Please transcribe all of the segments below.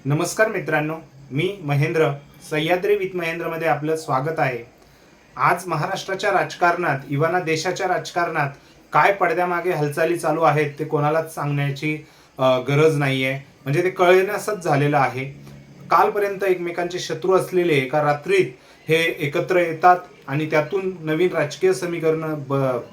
नमस्कार मित्रांनो, मी महेंद्र सह्याद्री विथ महेंद्रमध्ये आपलं स्वागत आहे. आज महाराष्ट्राच्या राजकारणात इव्हा देशाच्या राजकारणात काय पडद्यामागे हालचाली चालू आहेत ते कोणालाच सांगण्याची गरज नाहीये. म्हणजे ते कळण्यासच झालेलं आहे. कालपर्यंत एकमेकांचे शत्रू असलेले एका रात्रीत हे एकत्र येतात आणि त्यातून नवीन राजकीय समीकरण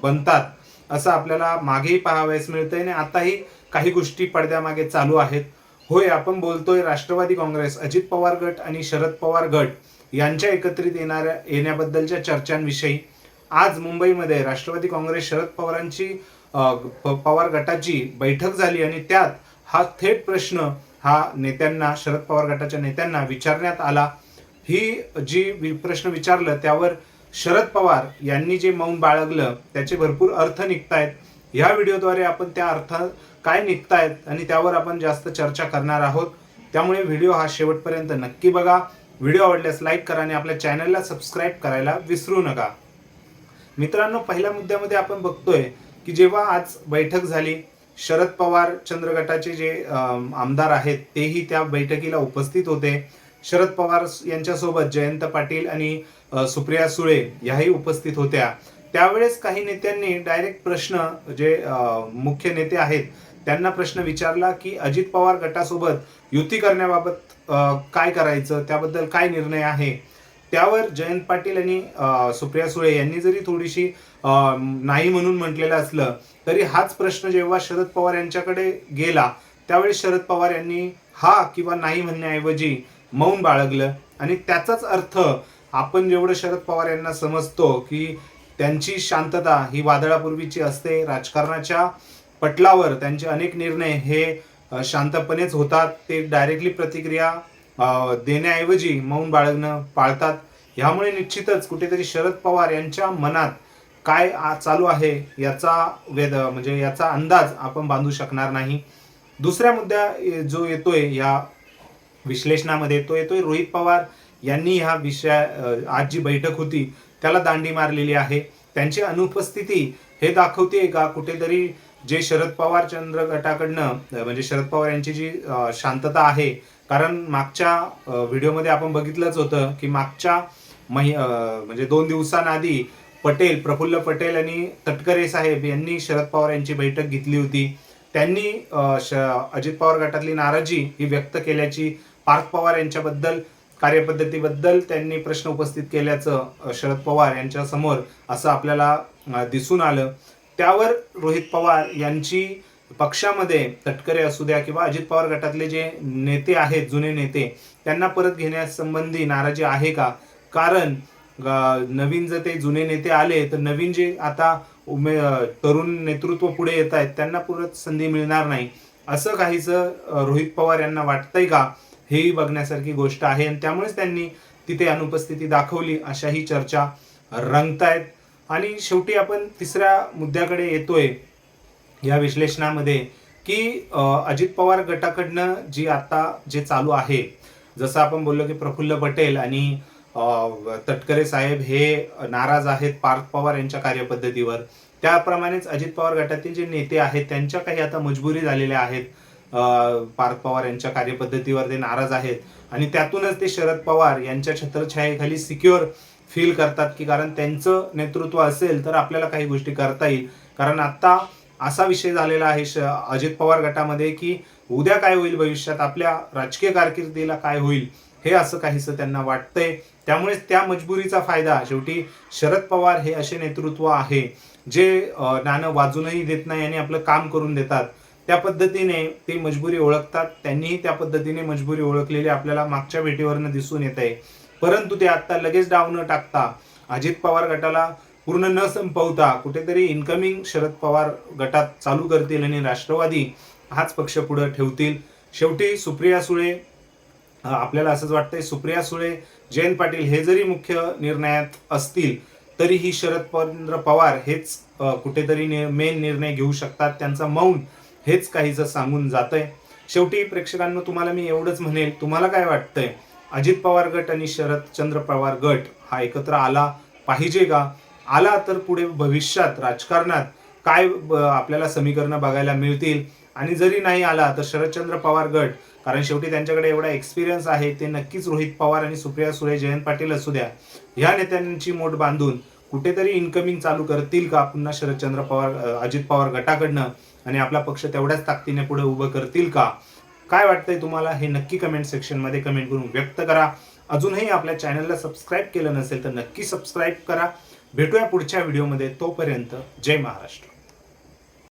बनतात असं आपल्याला मागेही पाहावयास मिळतंय आणि आताही काही गोष्टी पडद्यामागे चालू आहेत. होय, आपण बोलतोय राष्ट्रवादी काँग्रेस, अजित पवार गट आणि शरद पवार गट यांच्या एकत्रित येण्याबद्दलच्या चर्चांविषयी. आज मुंबईमध्ये राष्ट्रवादी काँग्रेस शरद पवारांची पवार गटाची बैठक झाली आणि त्यात हा थेट प्रश्न हा नेत्यांना, शरद पवार गटाच्या नेत्यांना विचारण्यात आला. ही जी प्रश्न विचारलं त्यावर शरद पवार यांनी जे मौन बाळगलं त्याचे भरपूर अर्थ निघतायत. या व्हिडिओद्वारे आपण त्या अर्थ काय निघतायत आणि त्यावर आपण जास्त चर्चा करणार आहोत. त्यामुळे व्हिडिओ हा शेवटपर्यंत नक्की बघा. व्हिडिओ आवडल्यास लाईक करा आणि आपल्या चॅनलला सबस्क्राईब करायला विसरू नका. मित्रांनो, पहिल्या मुद्द्यामध्ये आपण बघतोय की जेव्हा आज बैठक झाली, शरद पवार चंद्र गटाचे जे आमदार आहेत तेही त्या बैठकीला उपस्थित होते. शरद पवार यांच्यासोबत जयंत पाटील आणि सुप्रिया सुळे याही उपस्थित होत्या. त्यावेळेस काही नेत्यांनी डायरेक्ट प्रश्न, जे मुख्य नेते आहेत त्यांना प्रश्न विचारला की अजित पवार गटासोबत युती करण्याबाबत काय करायचं, त्याबद्दल काय निर्णय आहे. त्यावर जयंत पाटील आणि सुप्रिया सुळे यांनी जरी थोडीशी नाही म्हणून म्हटलेलं असलं तरी हाच प्रश्न जेव्हा शरद पवार यांच्याकडे गेला त्यावेळी शरद पवार यांनी हा किंवा नाही म्हणण्याऐवजी मौन बाळगलं. आणि त्याचाच अर्थ आपण जेवढं शरद पवार यांना समजतो की त्यांची शांतता ही वादळापूर्वीची असते. राजकारणाच्या पटलावर त्यांचे अनेक निर्णय हे शांतपणेच होतात. ते डायरेक्टली प्रतिक्रिया देण्याऐवजी मौन बाळगणं पाळतात. ह्यामुळे निश्चितच कुठेतरी शरद पवार यांच्या मनात काय चालू आहे याचा म्हणजे याचा अंदाज आपण बांधू शकणार नाही. दुसऱ्या मुद्दा जो येतोय या विश्लेषणामध्ये तो येतोय रोहित पवार यांनी ह्या आज जी बैठक होती त्याला दांडी मारलेली आहे. त्यांची अनुपस्थिती हे दाखवते का कुठेतरी जे शरद पवार चंद्र गटाकडनं म्हणजे शरद पवार यांची जी शांतता आहे. कारण मागच्या व्हिडिओमध्ये आपण बघितलंच होतं की मागच्या म्हणजे 2 दिवसांआधी प्रफुल्ल पटेल आणि तटकरे साहेब यांनी शरद पवार यांची बैठक घेतली होती. त्यांनी अजित पवार गटातली नाराजी ही व्यक्त केल्याची, पार्थ पवार यांच्याबद्दल कार्यपद्धतीबद्दल त्यांनी प्रश्न उपस्थित केल्याचं शरद पवार यांच्या समोर असं आपल्याला दिसून आलं. त्यावर रोहित पवार यांची पक्षामध्ये तटकरे असू द्या किंवा अजित पवार गटातले जे नेते आहेत, जुने नेते, त्यांना परत घेण्यासंबंधी नाराजी आहे का? कारण नवीन जर ते जुने नेते आले तर नवीन जे आता तरुण नेतृत्व पुढे येत आहेत त्यांना परत संधी मिळणार नाही असं काहीसं रोहित पवार यांना वाटतंय का, हेही बघण्यासारखी गोष्ट आहे. आणि त्यामुळेच त्यांनी तिथे अनुपस्थिती दाखवली अशाही चर्चा रंगतायत. आणि शेवटी आपण तिसऱ्या मुद्द्याकडे येतोय या विश्लेषणामध्ये की अजित पवार गटाकडनं जे चालू आहे, जसं आपण बोललो की प्रफुल्ल पटेल आणि तटकरे साहेब हे नाराज आहेत पार्थ पवार यांच्या कार्यपद्धतीवर, त्याप्रमाणेच अजित पवार गटातील जे नेते आहेत त्यांच्या काही आता मजबुरी झालेल्या आहेत. पार्थ पवार यांच्या कार्यपद्धतीवर ते नाराज आहेत आणि त्यातूनच ते शरद पवार यांच्या छत्रछायेखाली सिक्युअर फील करतात की कारण त्यांचं नेतृत्व असेल तर आपल्याला काही गोष्टी करता येईल. कारण आता असा विषय झालेला आहे अजित पवार गटामध्ये की उद्या काय होईल, भविष्यात आपल्या राजकीय कारकिर्दीला काय होईल, हे असं काहीसं त्यांना वाटतंय. त्यामुळेच त्या मजबुरीचा फायदा शेवटी शरद पवार हे असे नेतृत्व आहे जे नाणं वाजूनही देत नाही आणि आपलं काम करून देतात. त्या पद्धतीने ते मजबुरी ओळखतात. त्यांनीही त्या पद्धतीने मजबुरी ओळखलेली आपल्याला मागच्या भेटीवरनं दिसून येत आहे. परंतु ते आता लगेच डाव न टाकता, अजित पवार गटाला पूर्ण न संपवता कुठेतरी इनकमिंग शरद पवार गटात चालू करतील आणि राष्ट्रवादी हाच पक्ष पुढे ठेवतील. शेवटी सुप्रिया सुळे, आपल्याला असंच वाटतंय, सुप्रिया सुळे, जयंत पाटील हे जरी मुख्य निर्णयात असतील तरीही शरद पवार हेच कुठेतरी मेन निर्णय घेऊ शकतात. त्यांचा मौन हेच काहीच सांगून जातंय. शेवटी प्रेक्षकांनो, तुम्हाला मी एवढंच म्हणेल, तुम्हाला काय वाटतंय, अजित पवार गट आणि शरदचंद्र पवार गट हा एकत्र आला पाहिजे का? आला तर पुढे भविष्यात राजकारणात काय आपल्याला समीकरणं बघायला मिळतील आणि जरी नाही आला तर शरदचंद्र पवार गट, कारण शेवटी त्यांच्याकडे एवढा एक्सपिरियन्स आहे, ते नक्कीच रोहित पवार आणि सुप्रिया सुळे, जयंत पाटील असू द्या, ह्या नेत्यांची मोठ बांधून कुठेतरी इन्कमिंग चालू करतील का पुन्हा शरदचंद्र पवार अजित पवार गटाकडनं, आणि आपला पक्ष तेवढ्याच ताकदीने पुढे उभं करतील का? काय वाटतंय तुम्हाला हे नक्की कमेंट सेक्शन मध्ये कमेंट करून व्यक्त करा. अजूनही आपल्या चॅनलला सबस्क्राईब केलं नसेल तर नक्की सबस्क्राईब करा. भेटूया पुढच्या व्हिडिओमध्ये. तोपर्यंत जय महाराष्ट्र.